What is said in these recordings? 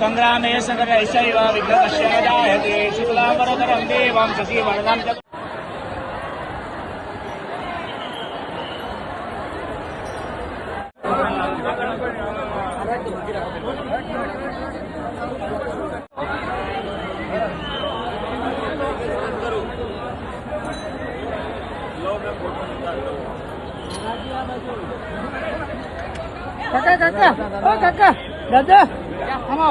संग्रामे संग्रहैषैव विघ्नकस्य न जायते शुक्लाम्बरधरं देवं शशिवर्णं च કાકા કાકા ઓ કાકા દાદા આવો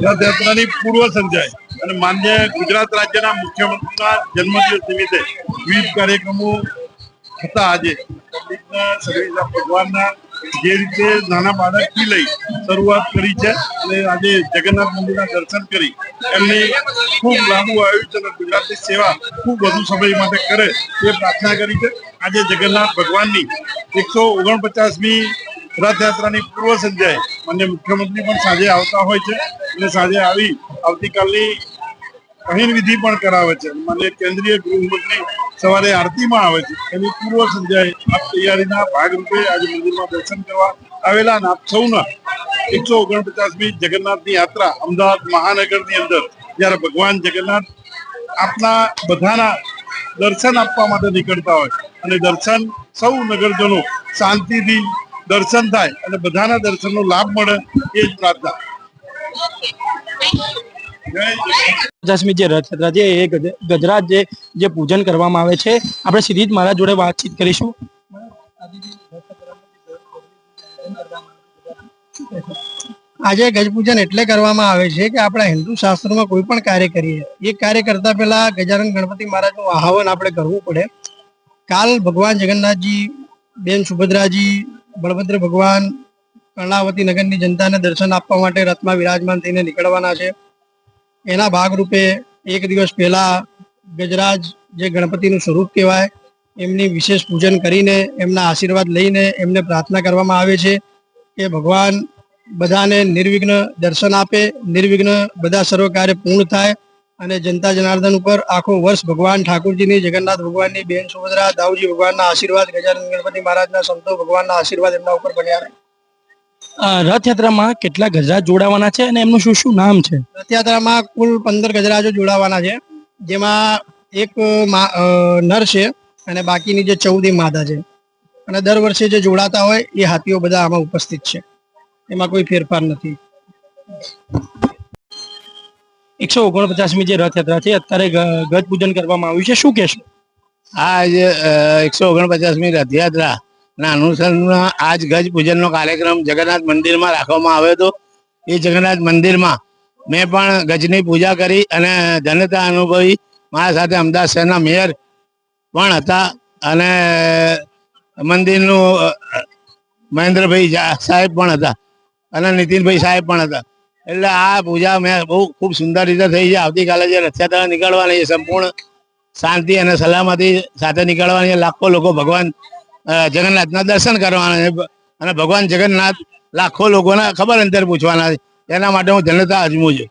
રથયાત્રાની પૂર્વ સંધ્યાએ અને માન્ય ગુજરાત રાજ્યના મુખ્યમંત્રીના જન્મદિવસ નિમિત્તે વિવિધ કાર્યક્રમો હતા. આજે ભગવાનના જે રીતે નાના બાળકથી લઈ શરૂઆત કરી છે અને આજે જગન્નાથ મંદિરના દર્શન કરી એમની ખૂબ લાંબુ આયોજન અને ગુજરાતની સેવા ખૂબ વધુ સમય માટે કરે એ પ્રાર્થના કરી છે. આજે જગન્નાથ ભગવાનની 149મી રથયાત્રાની પૂર્વ સંધ્યાએ માન્ય મુખ્યમંત્રી પણ સાંજે આવતા હોય છે અને સાંજે આવતીકાલની અહીન વિધિ પણ કરાવે છે. માન્ય કેન્દ્રીય ગૃહમંત્રી સવારે આરતીમાં આવે છે. એની પૂર્વ સંધ્યાએ આ તૈયારીના ભાગરૂપે આજે મંદિરમાં દર્શન કરવા આવેલા અને આપ સૌના 149મી જગન્નાથની યાત્રા અમદાવાદ મહાનગરની અંદર જ્યારે ભગવાન જગન્નાથ આપના બધાના દર્શન આપવા માટે નીકળતા હોય અને દર્શન સૌ નગરજનો શાંતિથી દર્શન થાય અને બધાના દર્શનનો લાભ મળે એ જ પ્રાર્થના. 50મી જે રથયાત્રા છે એ ગજરાજ જે પૂજન કરવામાં આવે છે. આપણે સીધી જ મારા જોડે વાતચીત કરીશું. આજે ગજ પૂજન એટલે કરવામાં આવે છે કે આપણા હિન્દુ શાસ્ત્રોમાં કોઈ પણ કાર્ય કરીએ એ કાર્ય કરતા પહેલા ગજાનન ગણપતિ મહારાજનું આહવાન આપણે કરવું પડે. કાલ ભગવાન જગન્નાથજી, બેન સુભદ્રાજી, બળભદ્ર ભગવાન કર્ણાવતી નગરની જનતાને દર્શન આપવા માટે રથમાં વિરાજમાન થઈને નીકળવાના છે. એના ભાગરૂપે એક દિવસ પહેલા ગજરાજ જે ગણપતિનું સ્વરૂપ કહેવાય એમની વિશેષ પૂજન કરીને એમના આશીર્વાદ લઈને એમને પ્રાર્થના કરવામાં આવે છે કે ભગવાન બધાને નિર્વિઘ્ન દર્શન આપે, નિર્વિઘ્ન બધા સર્વ કાર્ય પૂર્ણ થાય અને જનતા જનાર્દન ઉપર આખો વર્ષ ભગવાન ઠાકોરજીની, જગન્નાથ ભગવાનની, બેન સુભદ્રા, દાઉજી ભગવાનના આશીર્વાદ, ગજાનન ગણપતિ મહારાજના, સંતો ભગવાનના આશીર્વાદ એમના ઉપર બન્યા રહે. રથયાત્રામાં કેટલા ગજરાજ જોડાવાના છે અને એમનું શું શું નામ છે? રથયાત્રામાં કુલ 15 ગજરાજો જોડાવાના છે, જેમાં એક નર છે અને બાકીની જે 14 માદા છે. અને દર વર્ષે જે જોડાતા હોય એ હાથીઓ બધા આમાં ઉપસ્થિત છે, એમાં કોઈ ફેરફાર નથી. 149મી જે રથયાત્રા છે અત્યારે ગજ પૂજન કરવામાં આવ્યું છે, શું કહેશો? આ જે 149મી રથયાત્રા ના અનુસંધાનમાં આજ ગજ પૂજનનો કાર્યક્રમ જગન્નાથ મંદિરમાં રાખવામાં આવ્યો હતો. એ જગન્નાથ મંદિરમાં મેં પણ ગજની પૂજા કરી અને ધન્યતા અનુભવી. મારા સાથે અમદાવાદ શહેરના મેયર પણ હતા અને મંદિરનું મહેન્દ્રભાઈ સાહેબ પણ હતા અને નીતિનભાઈ સાહેબ પણ હતા. એટલે આ પૂજા મેં બહુ ખૂબ સુંદર રીતે થઈ છે. આવતીકાલે જે રથયાત્રા નીકળવાની એ સંપૂર્ણ શાંતિ અને સલામતી સાથે નીકળવાની. લાખો લોકો ભગવાન જગન્નાથના દર્શન કરવાના છે અને ભગવાન જગન્નાથ લાખો લોકોને ખબર અંતર પૂછવાના છે. એના માટે હું ધન્યતા અજમું છું.